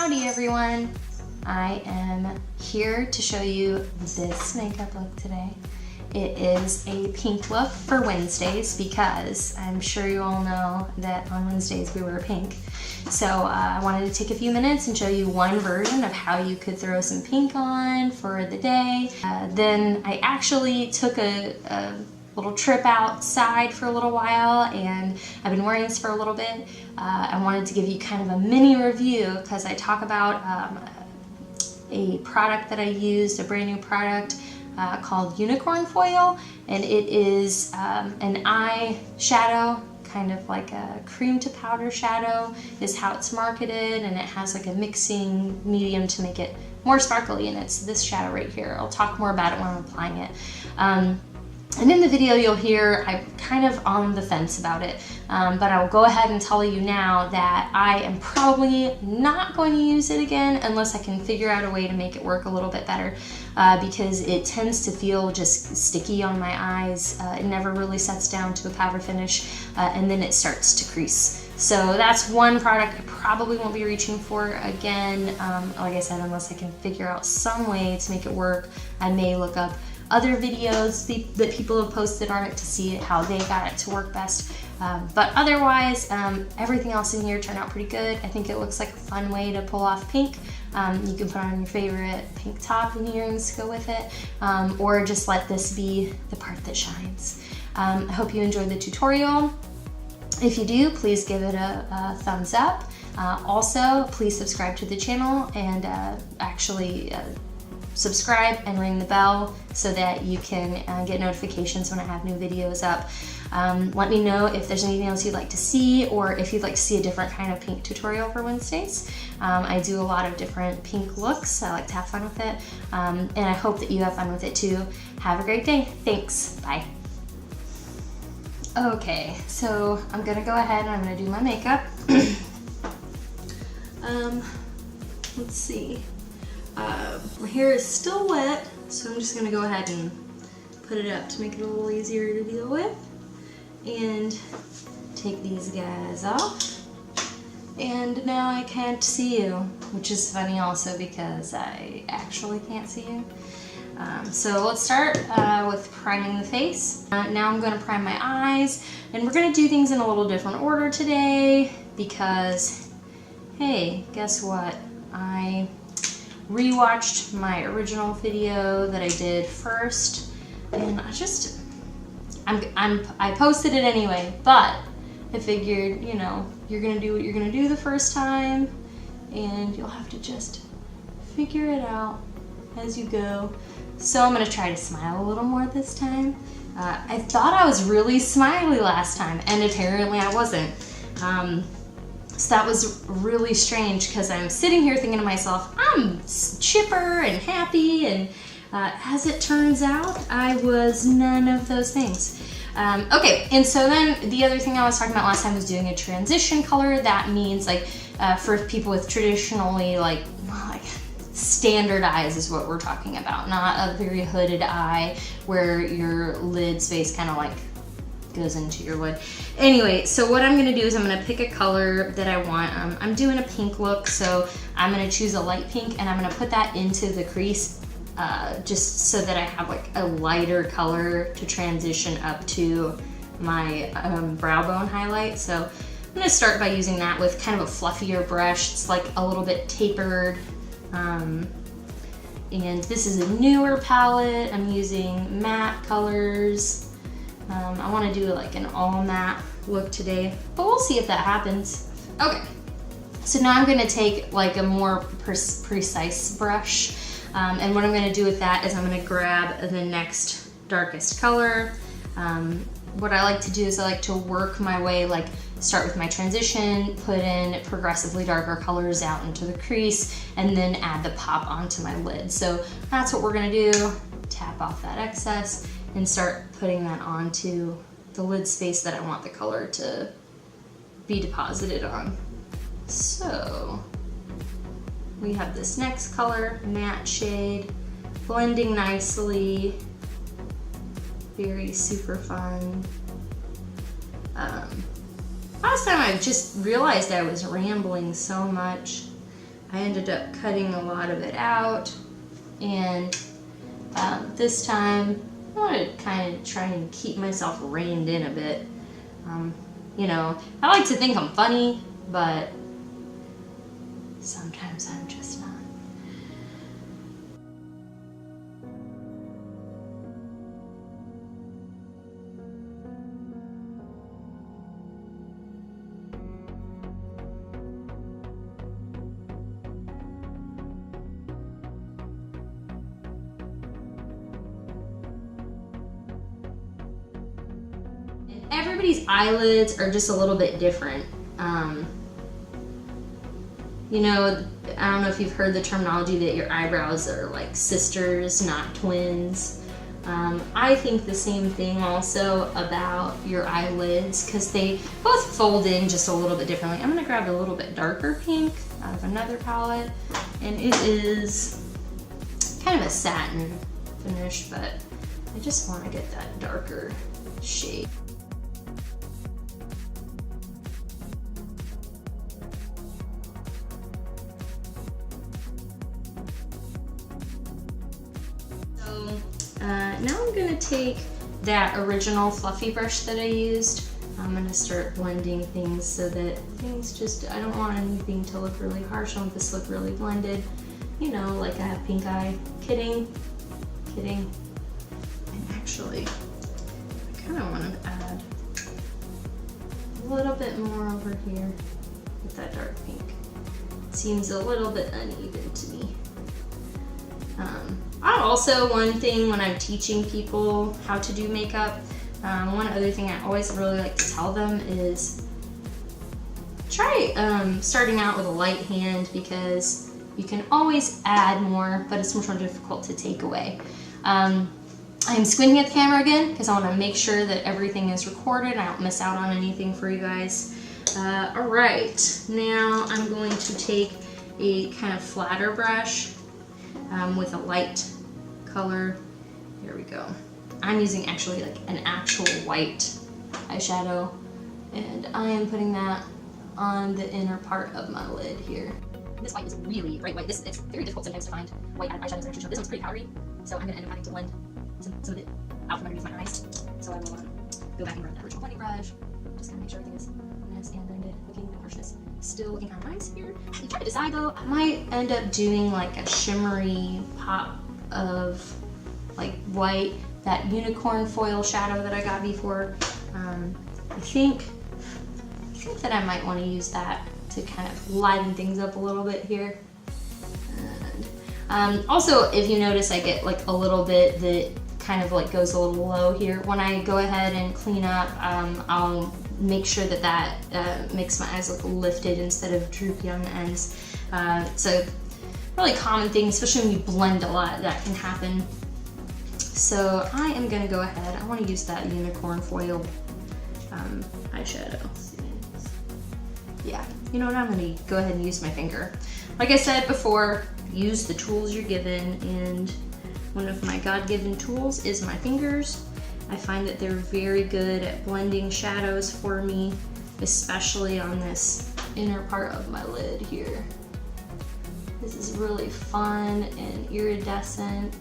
Howdy everyone! I am here to show you this makeup look today. It is a pink look for Wednesdays because I'm sure you all know that on Wednesdays we wear pink. So I wanted to take a few minutes and show you one version of how you could throw some pink on for the day. Then I actually took a little trip outside for a little while, and I've been wearing this for a little bit. I wanted to give you kind of a mini review because I talk about a product that I used, a brand new product called Unicorn Foil, and it is an eye shadow, kind of like a cream to powder shadow is how it's marketed, and it has like a mixing medium to make it more sparkly, and it's this shadow right here. I'll talk more about it when I'm applying it. And in the video you'll hear I'm kind of on the fence about it, but I'll go ahead and tell you now that I am probably not going to use it again unless I can figure out a way to make it work a little bit better, because it tends to feel just sticky on my eyes. It never really sets down to a powder finish, and then it starts to crease. So that's one product I probably won't be reaching for again, like I said, unless I can figure out some way to make it work. I may look up other videos that people have posted on it to see how they got it to work best. But otherwise, everything else in here turned out pretty good. I think it looks like a fun way to pull off pink. You can put on your favorite pink top and earrings to go with it, or just let this be the part that shines. I hope you enjoyed the tutorial. If you do, please give it a thumbs up. Also, please subscribe to the channel and subscribe and ring the bell so that you can get notifications when I have new videos up. Let me know if there's anything else you'd like to see, or if you'd like to see a different kind of pink tutorial for Wednesdays. I do a lot of different pink looks. I like to have fun with it, and I hope that you have fun with it too. Have a great day. Thanks. Bye. Okay, so I'm gonna go ahead and I'm gonna do my makeup. Let's see. My hair is still wet, so I'm just gonna go ahead and put it up to make it a little easier to deal with. And take these guys off. And now I can't see you, which is funny also because I actually can't see you. So let's start with priming the face. Now I'm gonna prime my eyes, and we're gonna do things in a little different order today because, hey, guess what? I rewatched my original video that I did first, and I posted it anyway, but I figured, you know, you're gonna do what you're gonna do the first time, and you'll have to just figure it out as you go. So I'm gonna try to smile a little more this time. I thought I was really smiley last time, and apparently I wasn't. So that was really strange because I'm sitting here thinking to myself, I'm chipper and happy, and as it turns out, I was none of those things. Okay, and so then the other thing I was talking about last time was doing a transition color. That means like for people with traditionally like standard eyes is what we're talking about, not a very hooded eye where your lid space kind of like goes into your lid. Anyway, so what I'm gonna do is I'm gonna pick a color that I want. I'm doing a pink look, so I'm gonna choose a light pink, and I'm gonna put that into the crease just so that I have like a lighter color to transition up to my brow bone highlight. So I'm gonna start by using that with kind of a fluffier brush. It's like a little bit tapered. And this is a newer palette. I'm using matte colors. I want to do like an all matte look today, but we'll see if that happens. Okay, so now I'm going to take like a more precise brush, and what I'm going to do with that is I'm going to grab the next darkest color. What I like to do is I like to work my way, like start with my transition, put in progressively darker colors out into the crease, and then add the pop onto my lid. So that's what we're going to do. Tap off that excess and start putting that onto the lid space that I want the color to be deposited on. So we have this next color, matte shade, blending nicely, very super fun. Last time I just realized I was rambling so much. I ended up cutting a lot of it out, and this time I want to kind of try and keep myself reined in a bit. You know, I like to think I'm funny, but sometimes I'm just not. Everybody's eyelids are just a little bit different. You know, I don't know if you've heard the terminology that your eyebrows are like sisters, not twins. I think the same thing also about your eyelids, because they both fold in just a little bit differently. I'm gonna grab a little bit darker pink out of another palette, and it is kind of a satin finish, but I just want to get that darker shade. Now I'm going to take that original fluffy brush that I used. I'm going to start blending things so that things just, I don't want anything to look really harsh. I want this to look really blended. You know, like I have pink eye. Kidding. Kidding. And actually, I kind of want to add a little bit more over here with that dark pink. It seems a little bit uneven to me. Also, one thing when I'm teaching people how to do makeup, one other thing I always really like to tell them is try starting out with a light hand, because you can always add more, but it's much more difficult to take away. I'm squinting at the camera again because I want to make sure that everything is recorded and I don't miss out on anything for you guys. All right, now I'm going to take a kind of flatter brush with a light color. There we go. I'm using actually like an actual white eyeshadow, and I am putting that on the inner part of my lid here. This white is really bright white. It's very difficult sometimes to find white eyeshadows that actually show. This one's pretty powdery, so I'm going to end up having to blend some of it out from underneath my eyes. So I will go back and grab that original blending brush. Just kind of make sure everything is nice and blended. Looking at harshness. Still looking kind of nice here. I'm trying to decide though. I might end up doing like a shimmery pop of like white, that unicorn foil shadow that I got before. I think that I might want to use that to kind of lighten things up a little bit here. And also, if you notice, I get like a little bit that kind of like goes a little low here. When I go ahead and clean up, I'll make sure that that makes my eyes look lifted instead of droopy on the ends. It's a really common thing, especially when you blend a lot, that can happen. So I am gonna go ahead, I wanna use that unicorn foil eyeshadow. Yeah, you know what, I'm gonna go ahead and use my finger. Like I said before, use the tools you're given, and one of my God-given tools is my fingers. I find that they're very good at blending shadows for me, especially on this inner part of my lid here. This is really fun and iridescent.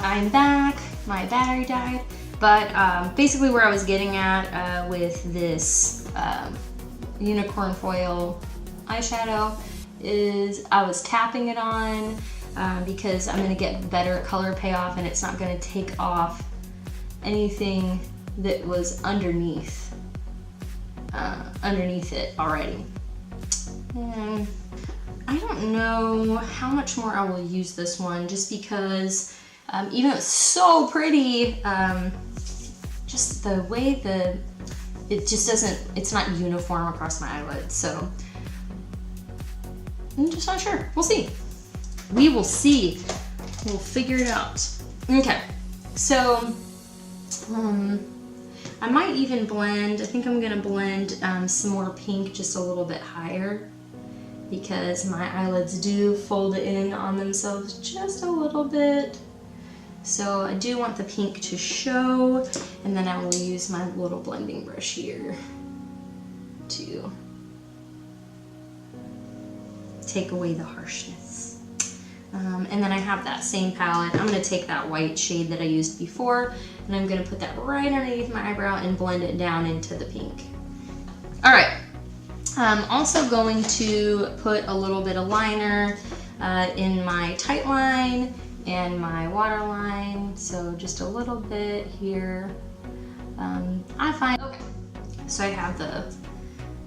I'm back, my battery died, but basically where I was getting at with this unicorn foil eyeshadow is I was tapping it on because I'm gonna get better color payoff, and it's not gonna take off anything that was underneath it already. And I don't know how much more I will use this one, just because even though it's so pretty, just the way it just doesn't, it's not uniform across my eyelids, so I'm just not sure. We'll see. We will see. We'll figure it out. Okay, so I might even blend, I think I'm gonna blend some more pink just a little bit higher, because my eyelids do fold in on themselves just a little bit. So I do want the pink to show, and then I will use my little blending brush here to take away the harshness. And then I have that same palette. I'm gonna take that white shade that I used before, and I'm gonna put that right underneath my eyebrow and blend it down into the pink. All right, I'm also going to put a little bit of liner in my tight line and my waterline, so just a little bit here. I find, okay, so I have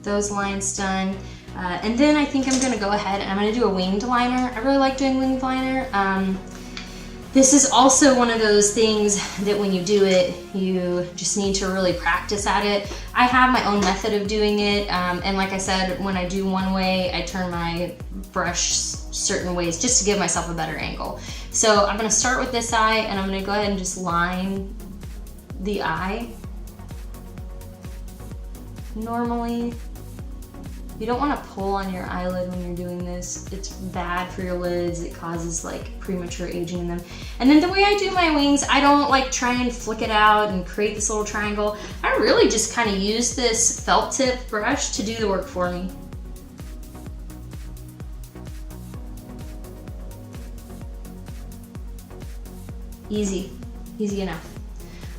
those lines done. And then I think I'm gonna go ahead and I'm gonna do a winged liner. I really like doing winged liner. This is also one of those things that when you do it, you just need to really practice at it. I have my own method of doing it, and like I said, when I do one way, I turn my brush certain ways just to give myself a better angle. So I'm gonna start with this eye, and I'm gonna go ahead and just line the eye. Normally, you don't want to pull on your eyelid when you're doing this. It's bad for your lids. It causes like premature aging in them. And then the way I do my wings, I don't like try and flick it out and create this little triangle. I really just kind of use this felt tip brush to do the work for me. Easy, easy enough.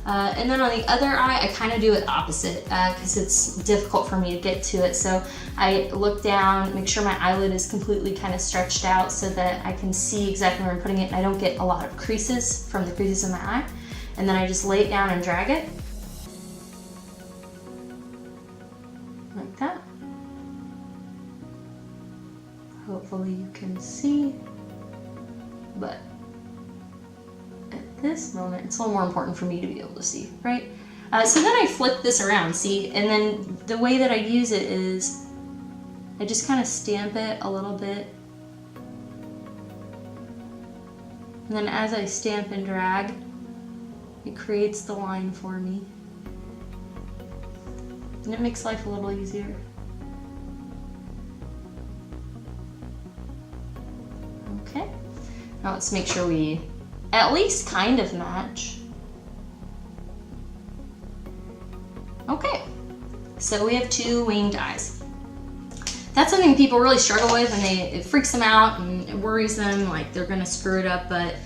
And then on the other eye, I kind of do it opposite because it's difficult for me to get to it. So I look down, make sure my eyelid is completely kind of stretched out so that I can see exactly where I'm putting it and I don't get a lot of creases from the creases in my eye. And then I just lay it down and drag it. Like that. Hopefully you can see, but this moment, it's a little more important for me to be able to see, right? So then I flip this around, see? And then the way that I use it is I just kind of stamp it a little bit. And then as I stamp and drag, it creates the line for me. And it makes life a little easier. Okay, now let's make sure we at least kind of match. Okay, so we have two winged eyes. That's something people really struggle with, and it freaks them out and it worries them like they're gonna screw it up, but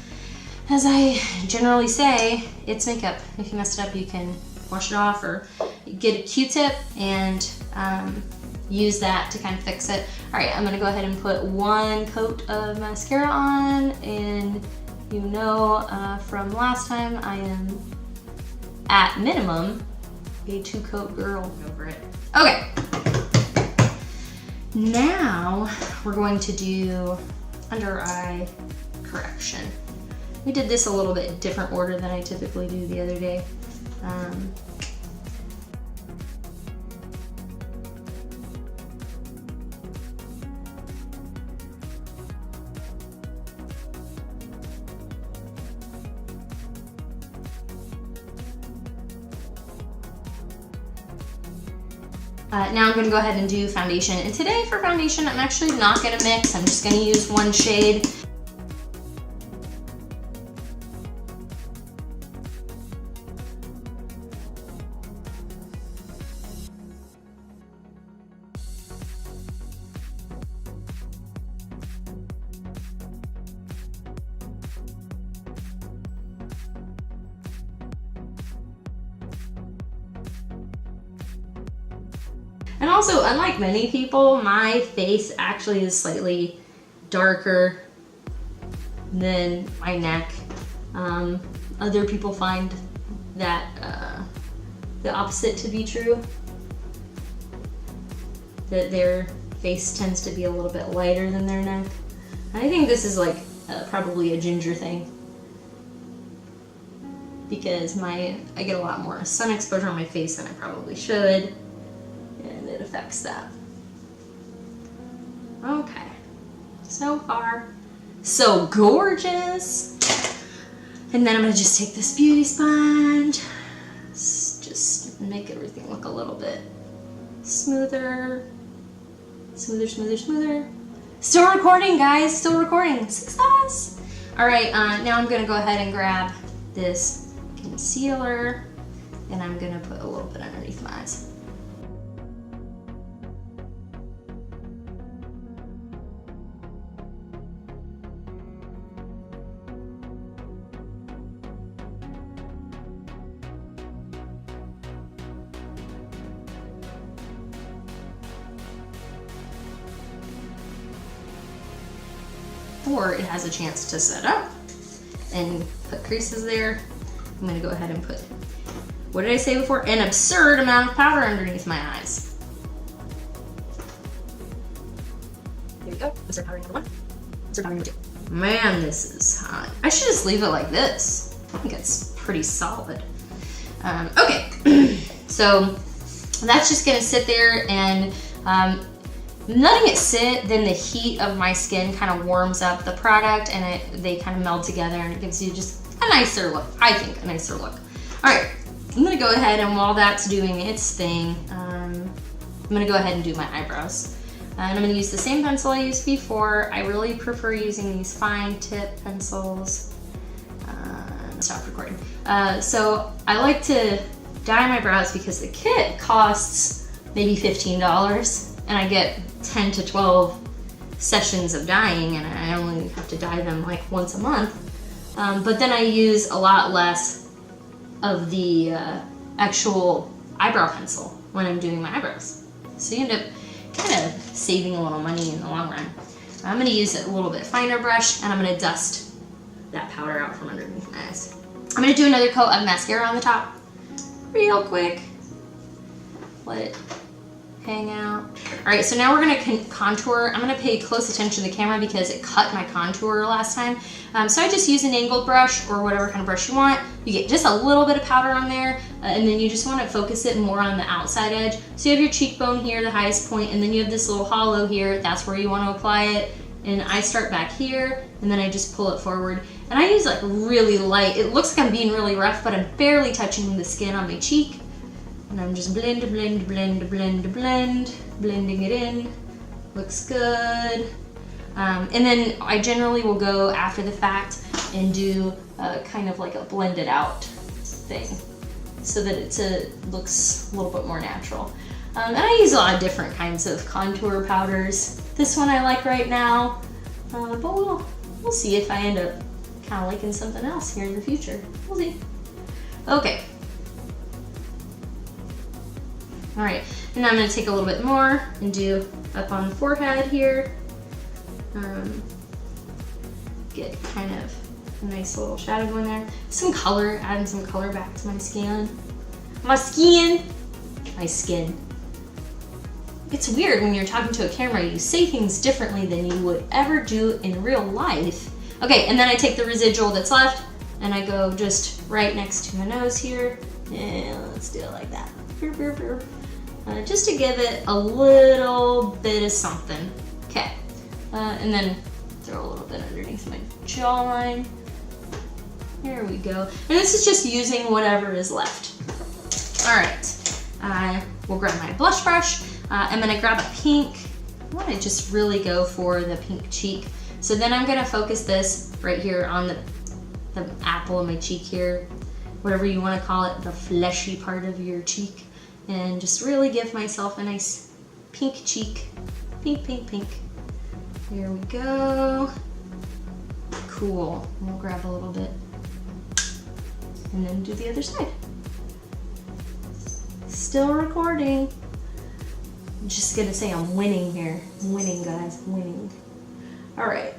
as I generally say, it's makeup. If you messed it up, you can wash it off or get a Q-tip and use that to kind of fix it. All right, I'm gonna go ahead and put one coat of mascara on, and you know from last time, I am at minimum a 2-coat girl over it. Okay, now we're going to do under eye correction. We did this a little bit different order than I typically do the other day. Now I'm going to go ahead and do foundation. And today for foundation, I'm actually not going to mix. I'm just going to use one shade. And also, unlike many people, my face actually is slightly darker than my neck. Other people find that the opposite to be true, that their face tends to be a little bit lighter than their neck. I think this is like probably a ginger thing, because I get a lot more sun exposure on my face than I probably should. It affects that. Okay, so far so gorgeous. And then I'm gonna just take this beauty sponge, just make everything look a little bit smoother, smoother, smoother, smoother. Still recording, guys, still recording. Success. All right, now I'm gonna go ahead and grab this concealer, and I'm gonna put a little bit underneath my eyes. before it has a chance to set up and put creases there. I'm gonna go ahead and put, what did I say before? An absurd amount of powder underneath my eyes. There we go. Absurd powder number 1. Absurd powder number 2. Man, this is hot. I should just leave it like this. I think it's pretty solid. Okay, so that's just gonna sit there, and letting it sit, then the heat of my skin kind of warms up the product, and they kind of meld together, and it gives you just a nicer look. I think a nicer look. All right, I'm gonna go ahead, and while that's doing its thing, I'm gonna go ahead and do my eyebrows. And I'm gonna use the same pencil I used before. I really prefer using these fine tip pencils. Stop recording. So I like to dye my brows because the kit costs maybe $15, and I get 10 to 12 sessions of dyeing, and I only have to dye them like once a month. But then I use a lot less of the actual eyebrow pencil when I'm doing my eyebrows. So you end up kind of saving a little money in the long run. I'm gonna use a little bit finer brush, and I'm gonna dust that powder out from underneath my eyes. I'm gonna do another coat of mascara on the top, real quick. Let it hang out. All right, so now we're gonna contour. I'm gonna pay close attention to the camera because it cut my contour last time. So I just use an angled brush or whatever kind of brush you want. You get just a little bit of powder on there, and then you just wanna focus it more on the outside edge. So you have your cheekbone here, the highest point, and then you have this little hollow here. That's where you wanna apply it. And I start back here, and then I just pull it forward. And I use like really light. It looks like I'm being really rough, but I'm barely touching the skin on my cheek. And I'm just blend, blend, blend, blend, blend, blending it in. Looks good. And then I generally will go after the fact and do kind of like a blended out thing so that it looks a little bit more natural. And I use a lot of different kinds of contour powders. This one I like right now, but we'll see if I end up kind of liking something else here in the future. We'll see. Okay. All right, and now I'm gonna take a little bit more and do up on the forehead here. Get kind of a nice little shadow going there. Some color, adding some color back to my skin. My skin. It's weird when you're talking to a camera, you say things differently than you would ever do in real life. Okay, and then I take the residual that's left and I go just right next to my nose here. And let's do it like that. Just to give it a little bit of something. Okay, and then throw a little bit underneath my jawline. There we go. And this is just using whatever is left. All right, we'll grab my blush brush. I'm gonna grab a pink. I wanna just really go for the pink cheek. So then I'm gonna focus this right here on the apple of my cheek here, whatever you wanna call it, the fleshy part of your cheek. And just really give myself a nice pink cheek. Pink, pink, pink. Here we go. Cool. We'll grab a little bit. And then do the other side. Still recording. I'm just gonna say I'm winning here. I'm winning, guys, I'm winning. All right.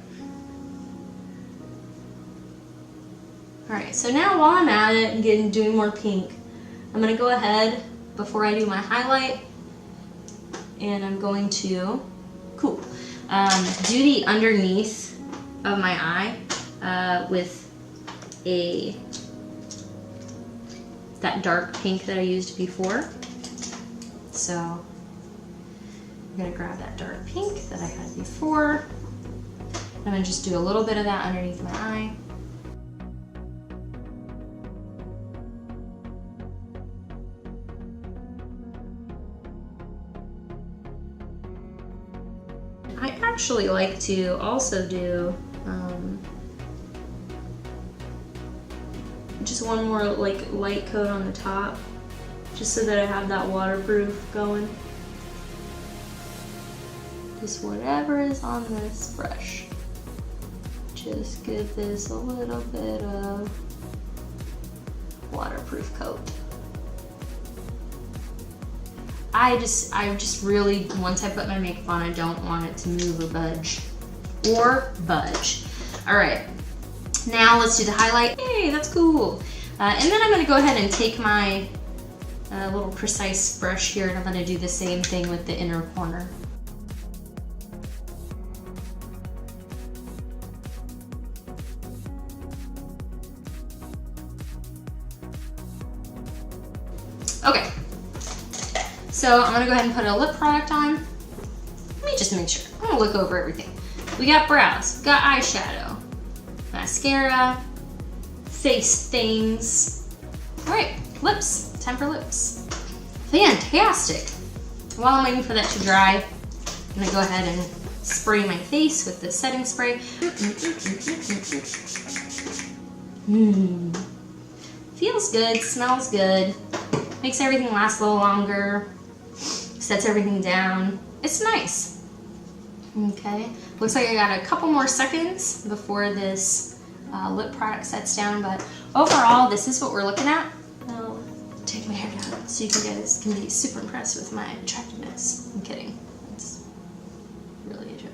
All right, so now while I'm at it and doing more pink, I'm gonna go ahead before I do my highlight, and I'm going to, do the underneath of my eye with that dark pink that I used before. So I'm gonna grab that dark pink that I had before. I'm gonna just do a little bit of that underneath my eye. I actually like to also do just one more like light coat on the top, just so that I have that waterproof going. Just whatever is on this brush. Just give this a little bit of waterproof coat. I just really, once I put my makeup on, I don't want it to move or budge. or budge. All right, now let's do the highlight. Hey, that's cool. And then I'm gonna go ahead and take my little precise brush here, and I'm gonna do the same thing with the inner corner. Okay, so I'm gonna go ahead and put a lip product on. Let me just make sure. I'm gonna look over everything. We got brows, got eyeshadow, mascara, face things. All right, lips, time for lips. Fantastic. While I'm waiting for that to dry, I'm gonna go ahead and spray my face with the setting spray. Feels good, smells good. Makes everything last a little longer, sets everything down. It's nice. Okay, looks like I got a couple more seconds before this lip product sets down, but overall, this is what we're looking at. I'll take my hair down so you guys can be super impressed with my attractiveness. I'm kidding, it's really a joke.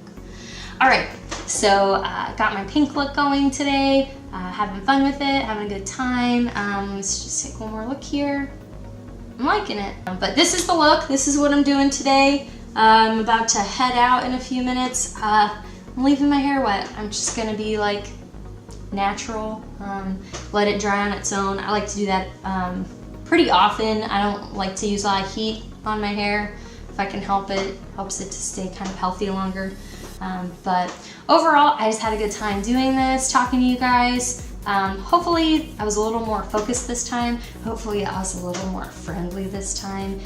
All right, so got my pink look going today, having fun with it, having a good time. Let's just take one more look here. I'm liking it. But this is the look. This is what I'm doing today. I'm about to head out in a few minutes. I'm leaving my hair wet. I'm just gonna be like natural, let it dry on its own. I like to do that pretty often. I don't like to use a lot of heat on my hair. If I can help it, helps it to stay kind of healthy longer. But overall, I just had a good time doing this, talking to you guys. Hopefully I was a little more focused this time. Hopefully I was a little more friendly this time.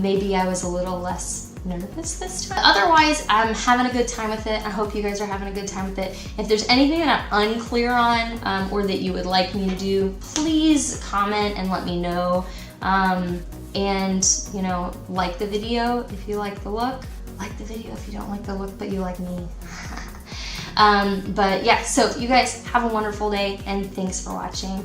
Maybe I was a little less nervous this time. Otherwise, I'm having a good time with it. I hope you guys are having a good time with it. If there's anything that I'm unclear on or that you would like me to do, please comment and let me know. And you know, like the video if you like the look. Like the video if you don't like the look but you like me. But yeah, so you guys have a wonderful day and thanks for watching.